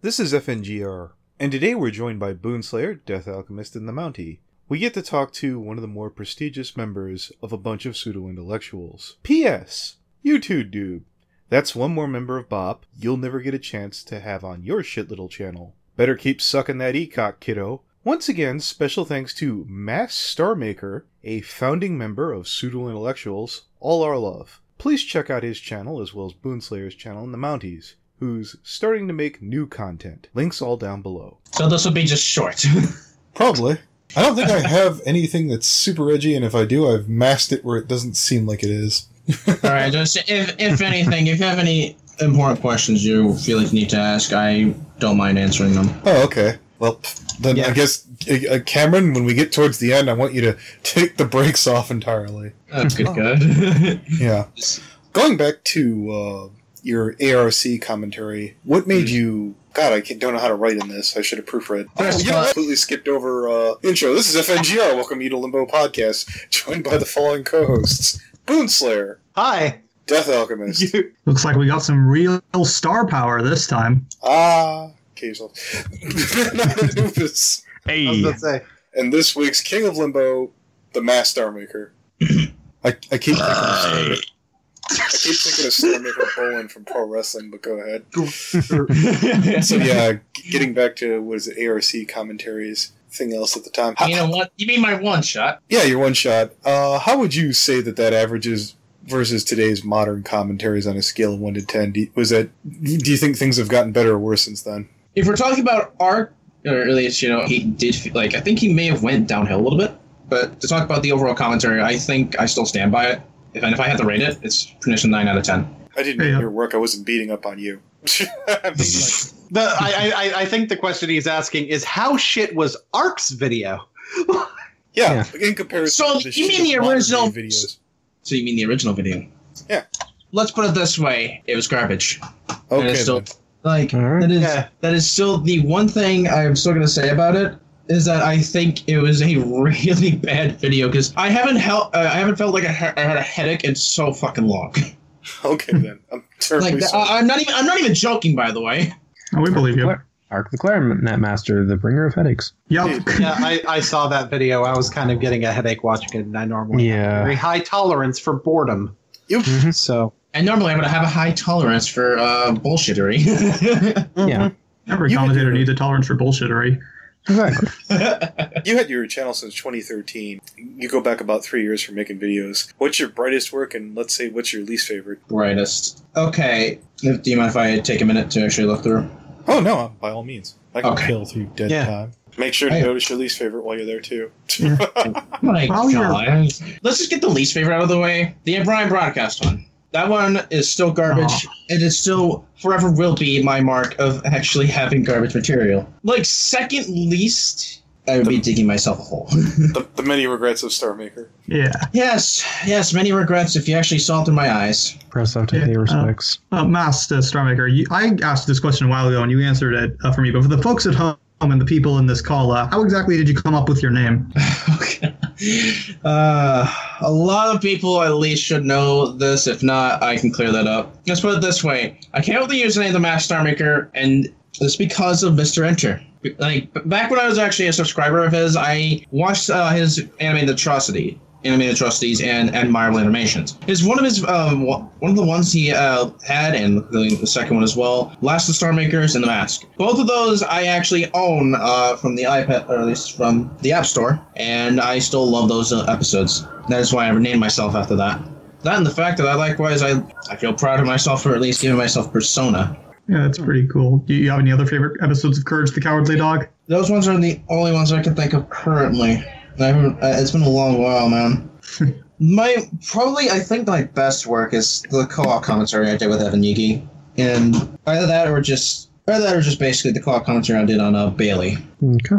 This is FNGR, and today we're joined by BoonSlayer, Death Alchemist, and the Mounty. We get to talk to one of the more prestigious members of a bunch of pseudo-intellectuals. P.S. You too, dude. That's one more member of BOP you'll never get a chance to have on your shit little channel. Better keep sucking that e-cock, kiddo. Once again, special thanks to Masked Starmaker, a founding member of pseudo-intellectuals, all our love. Please check out his channel as well as BoonSlayer's channel and the Mounties, who's starting to make new content. Links all down below. So this will be just short. Probably. I don't think I have anything that's super edgy, and if I do, I've masked it where it doesn't seem like it is. Alright, just if anything, if you have any important questions you feel like you need to ask, I don't mind answering them. Oh, okay. Well, then yeah. I guess, Cameron, when we get towards the end, I want you to take the brakes off entirely. Oh, good. Yeah. Going back to your ARC commentary, what made you... God, I don't know how to write in this. I should have proofread. I completely skipped over intro. This is FNGR. Welcome you to Limbo Podcast, joined by the following co-hosts. BoonSlayer. Hi. Death Alchemist. Looks like we got some real star power this time. Occasional. Anubis. Hey. I was about to say. And this week's King of Limbo, the Masked Starmaker. I keep thinking of Starmaker Bolin from Pro Wrestling, but go ahead. So yeah, getting back to, what is it, ARC commentaries, thing else at the time. You know what? You mean my one shot? Yeah, your one shot. How would you say that averages versus today's modern commentaries on a scale of 1 to 10? Do you think things have gotten better or worse since then? If we're talking about art, or at least, he did, I think he may have went downhill a little bit, but to talk about the overall commentary, I think I still stand by it. If I had to rate it, it's pretty much a 9 out of 10. I didn't mean your work. I wasn't beating up on you. I think the question he's asking is, how shit was Ark's video? Yeah, in comparison to the you mean the original videos. So you mean the original video? Yeah. Let's put it this way. It was garbage. Okay, still, that is still the one thing I'm still going to say about it. Is that I think it was a really bad video because I haven't felt like I had a headache in so fucking long. Okay then, I'm terribly sorry. I'm not even joking, by the way. Oh, we believe you. Ark the Clarinet Master, the bringer of headaches. Yep. Yeah, I saw that video. I was kind of getting a headache watching it, and I normally have a very high tolerance for boredom. Yep. Mm-hmm. So. And normally I would have a high tolerance for bullshittery. Yeah. Every commentator needs a tolerance for bullshittery. Exactly. You had your channel since 2013. You go back about 3 years for making videos. What's your brightest work, and let's say what's your least favorite? Brightest. Okay. Do you mind if I take a minute to actually look through? Oh, no, by all means. I can kill through dead time. Make sure to notice your least favorite while you're there, too. My God. Let's just get the least favorite out of the way. The Brian Broadcast one. That one is still garbage, and it still forever will be my mark of actually having garbage material. Like, second least, I would be digging myself a hole. the many regrets of Starmaker. Yeah. Yes, many regrets if you actually saw through my eyes. Press out to pay respects. Masked Starmaker, I asked this question a while ago, and you answered it for me, but for the folks at home and the people in this call, how exactly did you come up with your name? Okay. A lot of people at least should know this. If not, I can clear that up. Let's put it this way. I came up with the username of the Masked Starmaker, and it's because of Mr. Enter. Like, back when I was actually a subscriber of his, I watched his animated atrocities and admirable animations. It's one of his one of the ones he had, and the second one as well, Last of the Starmakers and The Mask. Both of those I actually own from the iPad, or at least from the App Store, and I still love those episodes. That is why I named myself after that. That and the fact that I feel proud of myself for at least giving myself persona. Yeah, that's pretty cool. Do you have any other favorite episodes of Courage the Cowardly Dog? Those ones are the only ones I can think of currently. It's been a long while, man. I think my best work is the co-op commentary I did with Evan Yaggie, and either that or just basically the co-op commentary I did on Bailey. Okay.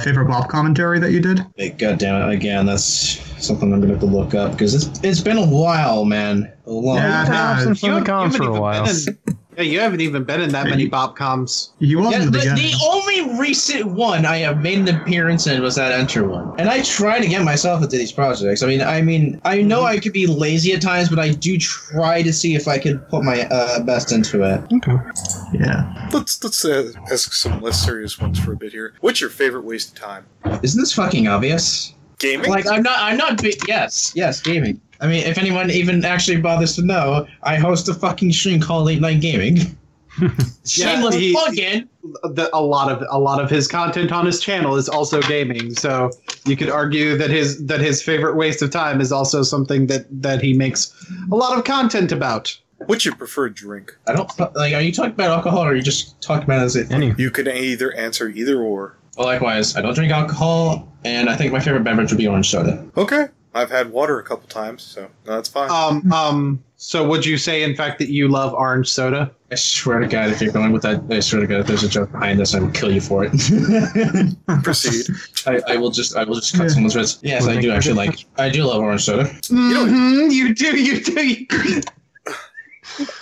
Favorite Bob commentary that you did? God damn it! Again, that's something I'm gonna have to look up because it's been a while, man. A long time. It's been for a while. Yeah, you haven't even been in that many Bobcoms. You Yeah, wasn't the only recent one I have made an appearance in was that Enter one, and I try to get myself into these projects. I mean, I know I could be lazy at times, but I do try to see if I could put my best into it. Okay. Yeah. Let's ask some less serious ones for a bit here. What's your favorite waste of time? Isn't this fucking obvious? Gaming? Like, I'm not yes, gaming. I mean, if anyone even actually bothers to know, I host a fucking stream called Late Night Gaming. Shameless plug-in. A lot of his content on his channel is also gaming, so you could argue that his favorite waste of time is also something that he makes a lot of content about. What's your preferred drink? I don't like. Are you talking about alcohol, or are you just talking about it as a Any. You can either answer either or. Well, likewise, I don't drink alcohol, and I think my favorite beverage would be orange soda. Okay. I've had water a couple times, so that's fine. So would you say, in fact, that you love orange soda? I swear to God, if you're going with that, I swear to God, if there's a joke behind this, I will kill you for it. Proceed. I will just cut someone's wrist. Yes, I do actually I do love orange soda. You do.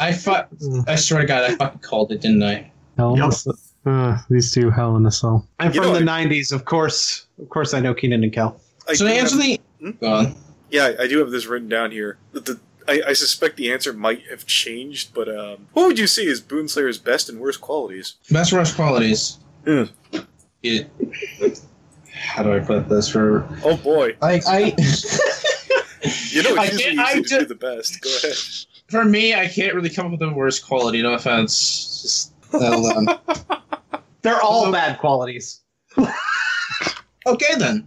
I swear to God, I fucking called it, didn't I? Hell in a Cell. These two, Hell in a Cell. I'm from the 90s, of course. Of course, I know Keenan and Kel. So the answer go on. Yeah, I do have this written down here. I suspect the answer might have changed, but what would you say is BoonSlayer's best and worst qualities? Best worst qualities. Yeah. How do I put this for? Oh boy. I You know, I it's usually can't- easy to do the best. Go ahead. For me, I can't really come up with the worst quality. No offense. Just hold on. They're all bad qualities. Okay then.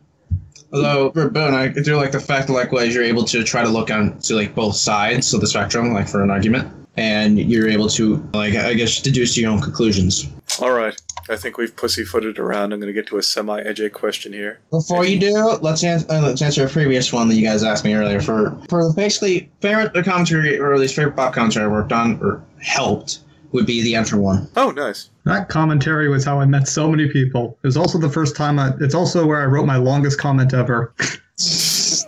Although for Boon, I do like the fact that likewise you're able to try to look on to like both sides of the spectrum, like for an argument, and you're able to I guess deduce your own conclusions. All right. I think we've pussyfooted around. I'm going to get to a semi-edgy question here. Before you do, let's answer a previous one that you guys asked me earlier. For basically favorite commentary, or at least favorite pop commentary I worked on or helped, would be the Enter one. Oh, nice. That commentary was how I met so many people. It was also the first time it's also where I wrote my longest comment ever. Yes,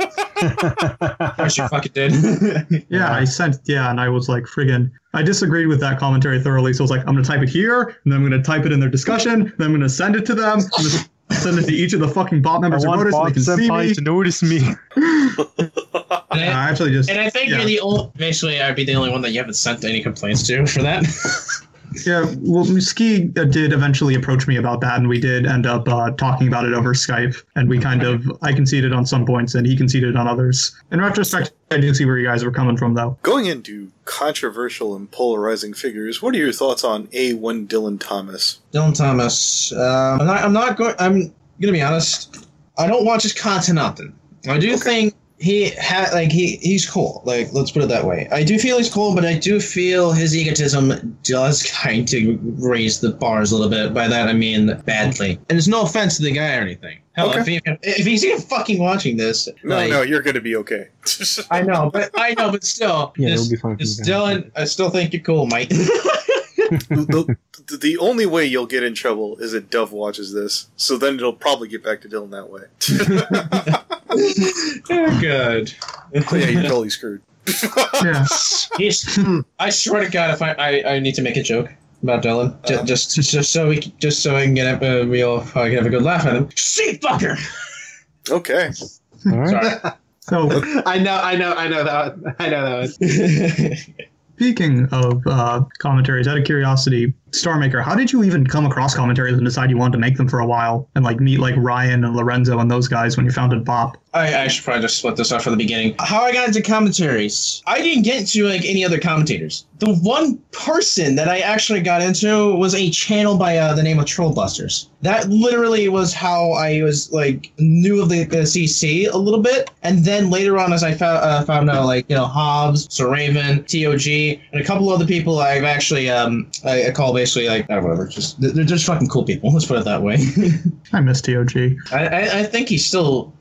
you fucking did. And I was like, friggin', I disagreed with that commentary thoroughly, so I was like, I'm going to type it here, and then I'm going to type it in their discussion, then I'm going to send it to them, I'm going to send it to each of the fucking bot members who notice so they can see me. to notice me. I think you're the only, basically, I'd be the only one that you haven't sent any complaints to for that. Yeah, well, Ski did eventually approach me about that, and we did end up talking about it over Skype, and we I conceded on some points, and he conceded on others. In retrospect, I do see where you guys were coming from, though. Going into controversial and polarizing figures, what are your thoughts on A1 Dillon Thomas? Dillon Thomas, I'm gonna be honest, I don't watch his content often. I do think he's cool. Like, let's put it that way. I do feel he's cool, but I do feel his egotism does kind of raise the bars a little bit. By that I mean badly. And there's no offense to the guy or anything. Hell, okay. if he's even fucking watching this, no, you're gonna be okay. I know, but still, Yeah, it'll be fine. Dylan, I still think you're cool, mate. The only way you'll get in trouble is if Dove watches this, so then it'll probably get back to Dylan that way. Good. Oh, yeah, you're totally screwed. Yeah. I swear to God, if I need to make a joke about Dylan, just so I can get a I can have a good laugh at him. Sheep fucker. Okay. All right. Sorry. So I know that one. speaking of commentaries, out of curiosity, Starmaker, how did you even come across commentaries and decide you wanted to make them for a while and like meet like Rion and Lorenzo and those guys when you founded Bop? I should probably just split this off from the beginning. How I got into commentaries. I didn't get into like any other commentators. The one person that I actually got into was a channel by the name of Trollbusters. That literally was how I was like knew of the CC a little bit, and then later on, as I found out like Hobbes, Sir Raven, TOG, and a couple other people I've actually I call basically like whatever. Just they're just fucking cool people. Let's put it that way. I miss TOG. I think he's still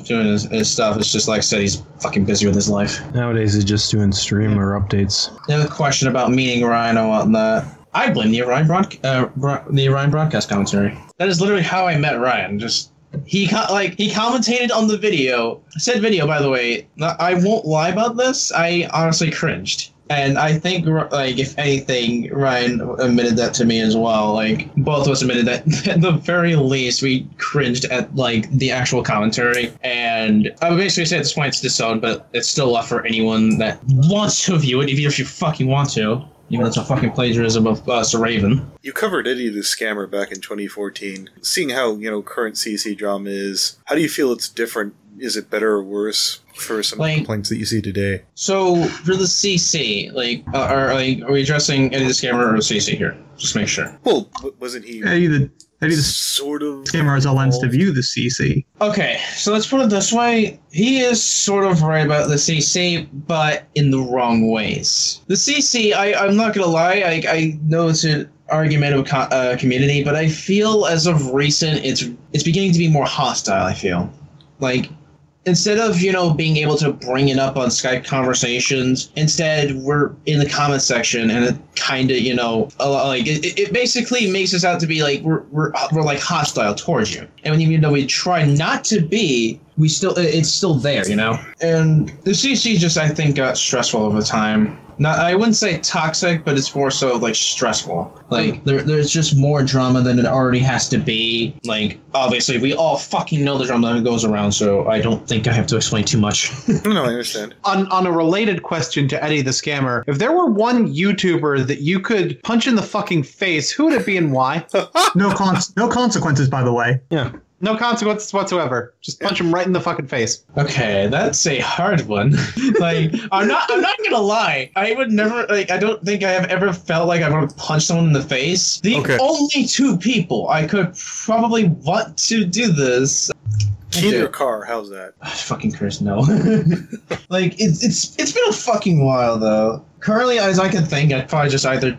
doing his stuff. It's just like I said, he's fucking busy with his life. Nowadays, he's just doing stream or updates. Another question about meeting Rhino on that. I blame the Orion broadcast commentary. That is literally how I met Ryan. Just he commentated on the video. Said video, by the way. I won't lie about this. I honestly cringed. And I think, like, if anything, Ryan admitted that to me as well. Like, both of us admitted that at the very least we cringed at, like, the actual commentary. And I would basically say at this point it's disowned, but it's still left for anyone that wants to view it, even if you fucking want to. Even though it's a fucking plagiarism of Sir Raven. You covered Eddie the Scammer back in 2014. Seeing how, current CC drama is, how do you feel it's different? Is it better or worse for some complaints that you see today? So, for the CC, are we addressing Eddie the Scammer or CC here? Just make sure. Well, wasn't he Eddie the sort of Scammer has a lens to view the CC. Okay, so let's put it this way. He is sort of right about the CC, but in the wrong ways. The CC, I'm not going to lie, I know it's an argumentative community, but I feel as of recent, it's beginning to be more hostile, I feel. Like, instead of, being able to bring it up on Skype conversations, instead we're in the comment section and it kind of, it basically makes us out to be like, we're like hostile towards you. And even though we try not to be, it's still there, And the CC just, I think, got stressful over time. I wouldn't say toxic, but it's more so, like, stressful. Like, there's just more drama than it already has to be. Like, obviously, we all fucking know the drama that goes around, so I don't think I have to explain too much. No, I understand. On a related question to Eddie the Scammer, if there were one YouTuber that you could punch in the fucking face, who would it be and why? No consequences, by the way. Yeah. No consequences whatsoever. Just punch him right in the fucking face. Okay, that's a hard one. I'm not gonna lie. I would never, I don't think I have ever felt like I want to punch someone in the face. The only two people I could probably want to do this. Key in your car, how's that? Fucking Chris, no. It's been a fucking while, though. Currently, as I can think, I'd probably just either,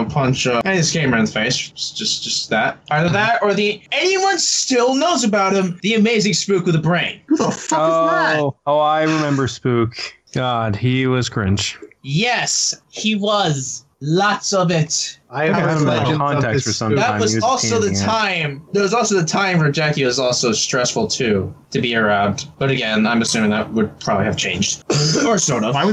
punch any scammer in the face. Just that. Either that or anyone still knows about him, the amazing Spook with a brain. Who the fuck is that? Oh, I remember Spook. God, he was cringe. Yes, he was. Lots of it. I have context for some time. That was also the time. There was also the time where Jackie was also stressful too to be around. But again, I'm assuming that would probably have changed, or sort of. Why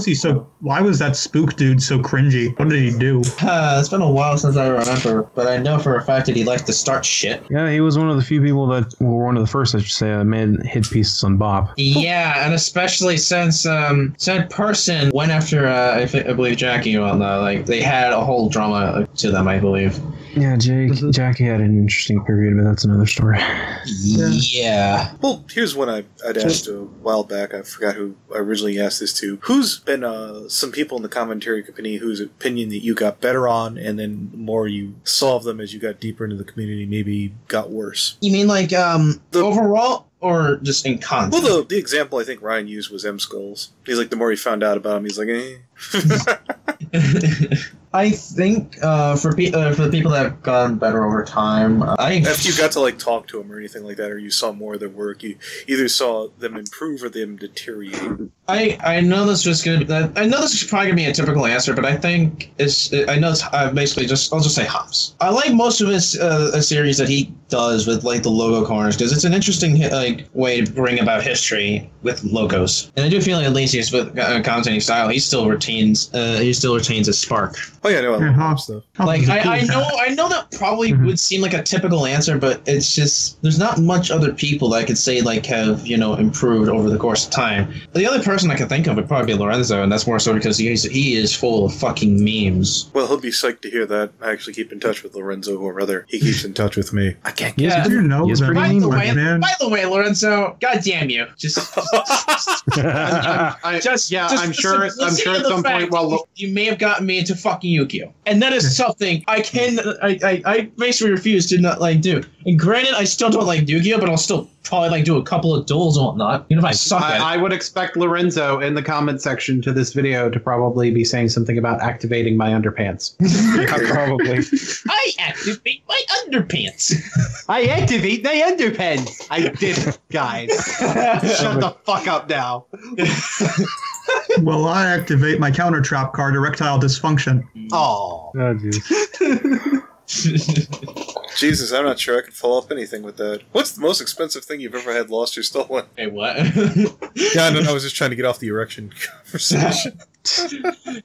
was that Spook dude so cringy? What did he do? It's been a while since I remember, but I know for a fact that he liked to start shit. Yeah, he was one of the few people that were one of the first, I should say, that made hit pieces on Bob. Yeah, and especially since said person went after I believe Jackie. Well, no, like they had a whole drama to them, I believe. Yeah, Jackie had an interesting period, but that's another story. Yeah. Well, here's one I'd asked a while back. I forgot who I originally asked this to. Who's been some people in the commentary community whose opinion that you got better on, and then the more you saw of them as you got deeper into the community, maybe got worse? You mean like overall? Or just in content? Well, the example I think Ryan used was M-Skulls. He's like, the more he found out about him, he's like, eh. I think for the people that have gotten better over time, if you got to like talk to them or anything like that, or you saw more of their work, you either saw them improve or them deteriorate. I know this was gonna. I know this is probably gonna be a typical answer, but I think I know it's basically I'll just say Hobbes. I like most of his a series that he does with like the logo corners because it's an interesting way to bring about history with logos, and I do feel like at least he's with commentating style, he still retains his spark. Oh yeah, no, I love Hobbes stuff. Like I know that probably would seem like a typical answer, but it's just there's not much other people that I could say like have improved over the course of time. The other person I can think of would probably be Lorenzo, and that's more so because he is full of fucking memes. Well, he'll be psyched to hear that. I actually keep in touch with Lorenzo, or rather, he keeps in touch with me. I can't get it. By the way, Lorenzo, God damn you! I'm sure at some point while you may have gotten me into fucking Yu-Gi-Oh, and that is something I basically refuse to not do. And granted, I still don't like Yu-Gi-Oh, but I'll still probably do a couple of duels and whatnot. If I suck at it. I would expect Lorenzo in the comment section to this video to probably be saying something about activating my underpants. Probably. I activate my underpants. I activate my underpants. I did it, guys. Shut the fuck up now. Well, I activate my counter trap card, erectile dysfunction. Oh, dude. Jesus, I'm not sure I could follow up anything with that. What's the most expensive thing you've ever had lost or stolen? Hey, what? Yeah, no, I was just trying to get off the erection conversation.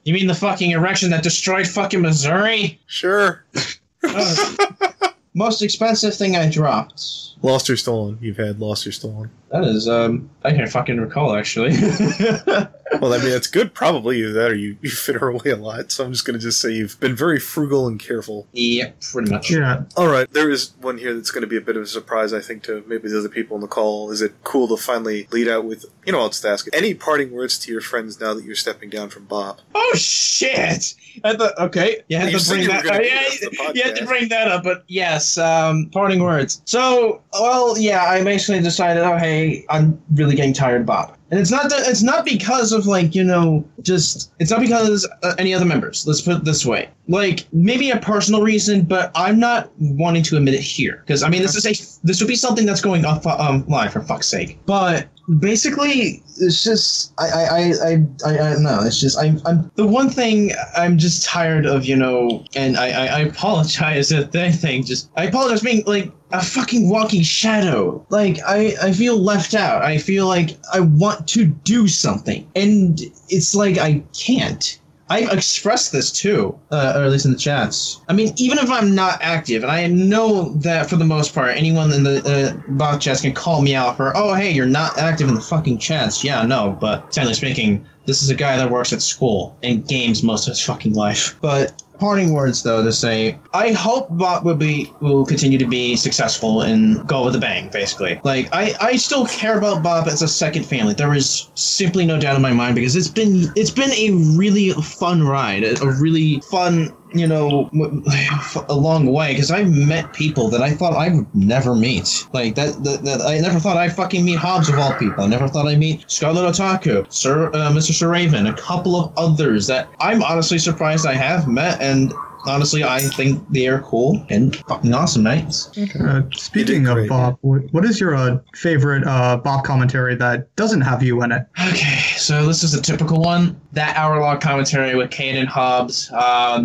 You mean the fucking erection that destroyed fucking Missouri? Sure. Most expensive thing I dropped. Lost or stolen. You've had lost or stolen. That is, I can't fucking recall, actually. Well, I mean, that's good, probably. Either that or you fit her away a lot. So I'm just going to just say you've been very frugal and careful. Yep, pretty much. Yeah. All right. There is one here that's going to be a bit of a surprise, I think, to maybe the other people on the call. Is it cool to finally lead out with, I'll just ask it. Any parting words to your friends now that you're stepping down from Bob? Oh, shit! Okay. You had to bring that up. You had to bring that up, but yes, parting words. So, well, yeah, I basically decided, oh, hey, I'm really getting tired of Bob. And it's not because of, like, it's not because any other members. Let's put it this way. Like, maybe a personal reason, but I'm not wanting to admit it here. Because, I mean, this would be something that's going off live, for fuck's sake. But basically, it's just, I don't know. It's just, I'm the one thing I'm just tired of, and I apologize at anything. I apologize being, like, a fucking walking shadow. Like, I feel left out. I feel like I want to do something. And it's like I can't. I expressed this too, or at least in the chats. I mean, even if I'm not active, and I know that for the most part, anyone in the bot chats can call me out for, oh, hey, you're not active in the fucking chats. Yeah, no, but technically speaking, this is a guy that works at school and games most of his fucking life. But parting words, though, to say, I hope Bot will continue to be successful and go with a bang, basically. Like, I still care about Bob as a second family. There is simply no doubt in my mind, because it's been a really fun ride, a really fun, a long way, because I've met people that I thought I would never meet. Like, that I never thought I'd fucking meet Hobbes of all people. I never thought I'd meet Scarlet Otaku, Mr. Sir Raven, a couple of others that I'm honestly surprised I have met, and honestly, I think they are cool and fucking awesome, mates. Speaking of Bob, what is your favorite Bob commentary that doesn't have you in it? Okay, so this is a typical one. That hour-long commentary with Kayden, Hobbes,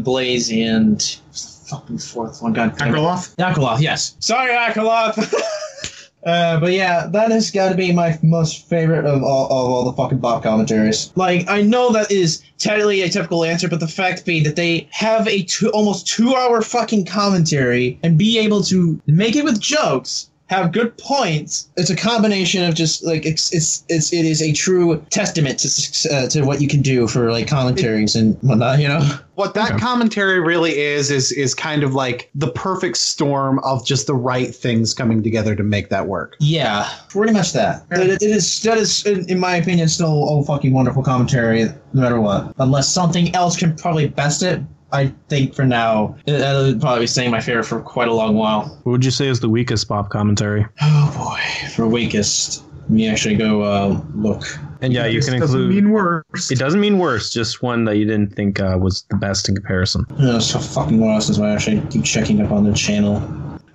Blaze, and what's the fucking fourth one? God damn it. Akraloth, yes. Sorry, Akraloth! But yeah, that has got to be my most favorite of all the fucking Bob commentaries. Like, I know that is technically a typical answer, but the fact being that they have a almost 2-hour fucking commentary and be able to make it with jokes, have good points. It's a combination of just like it is a true testament to what you can do for like commentaries and whatnot. What that commentary really is kind of like the perfect storm of just the right things coming together to make that work. Yeah, pretty much that. That is in my opinion still a fucking wonderful commentary no matter what. Unless something else can probably best it. I think for now, that would probably be saying my favorite for quite a long while. What would you say is the weakest Bob commentary? Oh boy, for weakest, let me actually go look. And yeah, you can include. Doesn't mean worse. It doesn't mean worse. Just one that you didn't think was the best in comparison. So fucking what else is I actually keep checking up on their channel.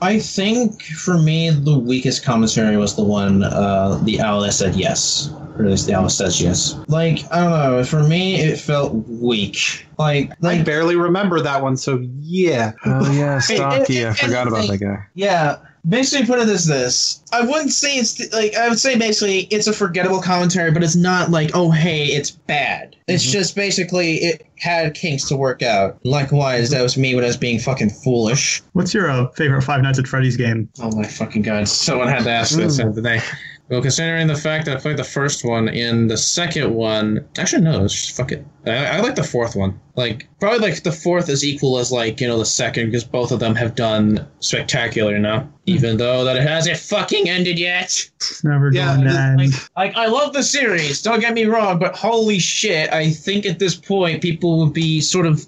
I think for me the weakest commentary was the one the owl that said yes. Or at least the owl says yes. Like, I don't know, for me it felt weak. Like I barely remember that one, so yeah. Oh yeah, Stocky. I forgot about that guy. Yeah. Basically put it as this. I wouldn't say it's like, I would say basically it's a forgettable commentary, but it's not like, oh hey, it's bad. It's just basically it had kinks to work out. Likewise, that was me when I was being fucking foolish. What's your favorite Five Nights at Freddy's game? Oh my fucking god, someone had to ask this the other day. Well, considering the fact that I played the first one and the second one, actually no, it's just fuck it. I like the fourth one. Like, probably like the fourth is equal as like, the second, because both of them have done spectacular now. Even though that it hasn't fucking ended yet. It's never going to end. Like, I love the series, don't get me wrong, but holy shit, I think at this point people would be sort of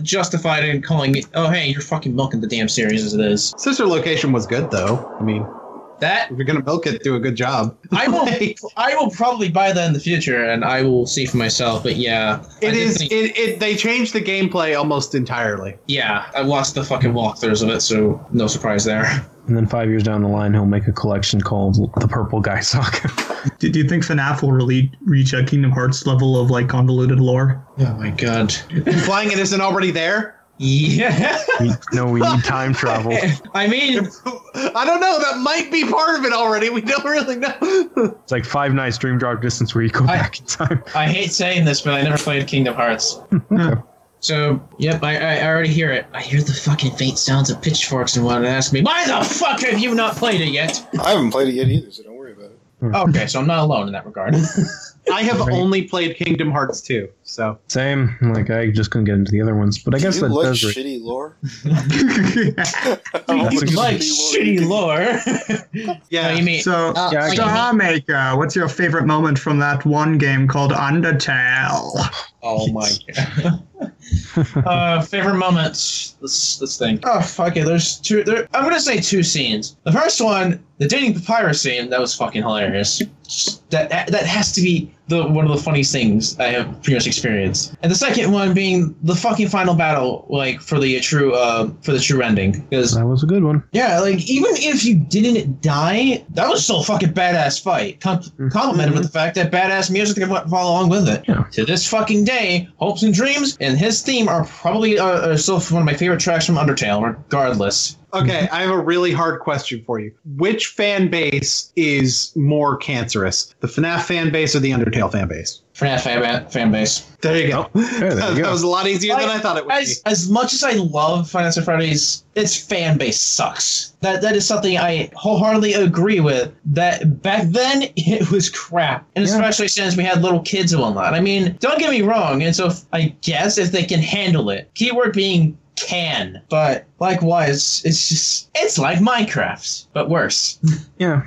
justified in calling it, oh hey, you're fucking milking the damn series as it is. Sister Location was good though. I mean, that if you're gonna milk it, do a good job. I will probably buy that in the future, and I will see for myself. But yeah, they changed the gameplay almost entirely. Yeah, I watched the fucking walkthroughs of it, so no surprise there. And then 5 years down the line, he'll make a collection called The Purple Guy Saga. Do you think FNAF will really reach a Kingdom Hearts level of like convoluted lore? Oh my god! Implying it isn't already there? Yeah. We need time travel. I mean, I don't know. That might be part of it already. We don't really know. It's like Five Nights Dream Drop Distance where you go back in time. I hate saying this, but I never played Kingdom Hearts. Okay. So, yep, I already hear it. I hear the fucking faint sounds of pitchforks and want to ask me, why the fuck have you not played it yet? I haven't played it yet either, so don't worry about it. Okay, so I'm not alone in that regard. I have only played Kingdom Hearts 2, so. Same. Like, I just couldn't get into the other ones. But I guess Do you that like does... shitty lore? You like shitty lore. Yeah. No, you mean, So, Starmaker, what's your favorite moment from that one game called Undertale? oh my god. Favorite moments. Let's think. Oh fuck it. There's two. I'm gonna say two scenes. The first one, the dating papyrus scene, that was fucking hilarious. That has to be one of the funniest things I have pretty much experienced. And the second one being the fucking final battle, like for the true ending. Because That was a good one. yeah, like even if you didn't die, that was still a fucking badass fight. Complimented with the fact that badass music that went follow along with it. Yeah. To this fucking day, Hopes and Dreams and his theme are probably still one of my favorite tracks from Undertale, regardless. Okay, I have a really hard question for you. Which fan base is more cancerous? The FNAF fan base or the Undertale fan base? FNAF fan base. There you go. there you That go. was a lot easier than I thought it would be. As much as I love Five Nights at Freddy's, its fan base sucks. That is something I wholeheartedly agree with. That back then it was crap, and especially since we had little kids and whatnot. I mean, don't get me wrong. And so I guess if they can handle it, keyword being can, but likewise, it's like Minecraft, but worse. Yeah.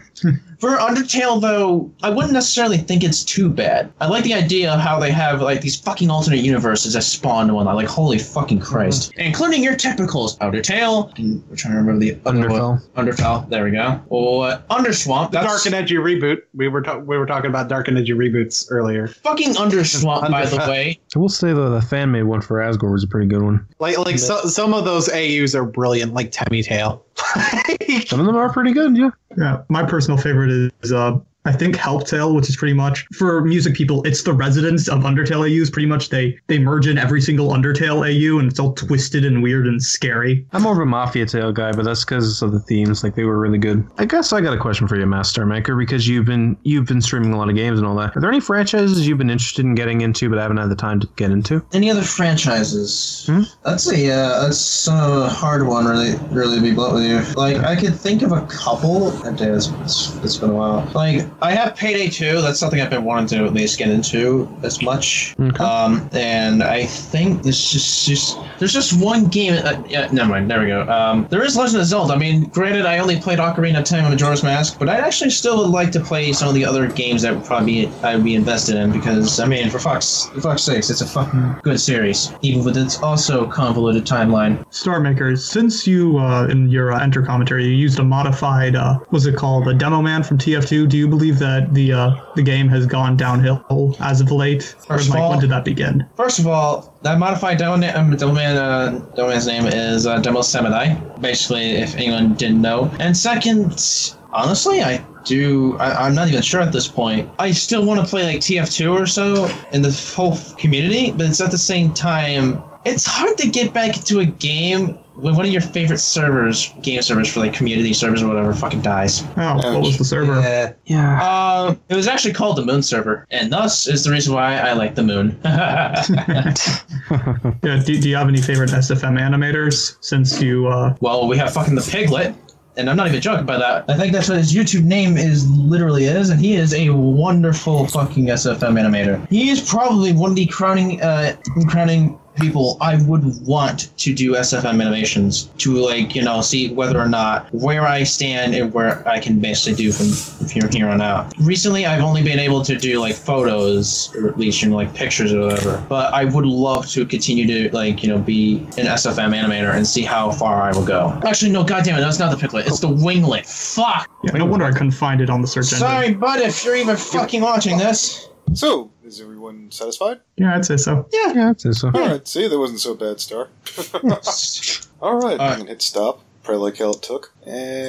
For Undertale, though, I wouldn't necessarily think it's too bad. I like the idea of how they have like these fucking alternate universes that spawn and whatnot. Like, holy fucking Christ. Including your typicals. Undertale. And we're trying to remember the other one. Underfell. There we go. Or Underswamp. The Dark and Edgy reboot. We were talking about Dark and Edgy reboots earlier. Fucking Underswamp, by the way. I will say, though, the fan-made one for Asgore was a pretty good one. Like some of those AUs are brilliant, like Temmy Tail. Some of them are pretty good, yeah. Yeah, my personal favorite is I think Helptail, which is pretty much, for music people, it's the residents of Undertale AUs. Pretty much they merge in every single Undertale AU, and it's all twisted and weird and scary. I'm more of a Mafia Tale guy, but that's because of the themes. Like, they were really good. I guess I got a question for you, Masked Starmaker, because you've been streaming a lot of games and all that. Are there any franchises you've been interested in getting into but haven't had the time to get into? Any other franchises? That's a hard one, really to be blunt with you. Like, I could think of a couple. It's been a while. Like, I have Payday 2. That's something I've been wanting to at least get into as much. Okay. And I think there's just one game. Never mind. There we go. There is Legend of Zelda. I mean, granted, I only played Ocarina of Time and Majora's Mask, but I'd actually still would like to play some of the other games that I'd be invested in because, I mean, for fuck's sakes, it's a fucking good series, even with its also convoluted timeline. Starmaker, since you in your enter commentary you used a modified what's it called, a demo man from TF2, do you believe that the game has gone downhill as of late? Or when did that begin? First of all, that modified Demoman's name is Demo Samurai, basically, if anyone didn't know. And second, honestly, I'm not even sure at this point. I still want to play like TF2 or so in the whole community, but it's at the same time, it's hard to get back into a game when one of your favorite game servers for like community servers or whatever fucking dies. Oh, what was the server? Yeah. It was actually called the Moon server, and thus is the reason why I like the Moon. Yeah, do you have any favorite SFM animators since you Well, we have fucking the Piglet. And I'm not even joking by that. I think that's what his YouTube name literally is, and he is a wonderful fucking SFM animator. He is probably one of the crowning people I would want to do SFM animations to, like, see whether or not where I stand and where I can basically do from here on out. Recently, I've only been able to do like photos, or at least like pictures or whatever. But I would love to continue to be an SFM animator and see how far I will go. Actually, no, goddammit, that's not the Piglet. It's the Winglet. Fuck. Yeah, no wonder I couldn't find it on the search engine. Sorry, bud, if you're even fucking watching this. So, is everyone satisfied? Yeah, I'd say so. Yeah, I'd say so. Alright, see, that wasn't so bad, Star. Alright, I'm gonna hit stop. Probably like how it took. And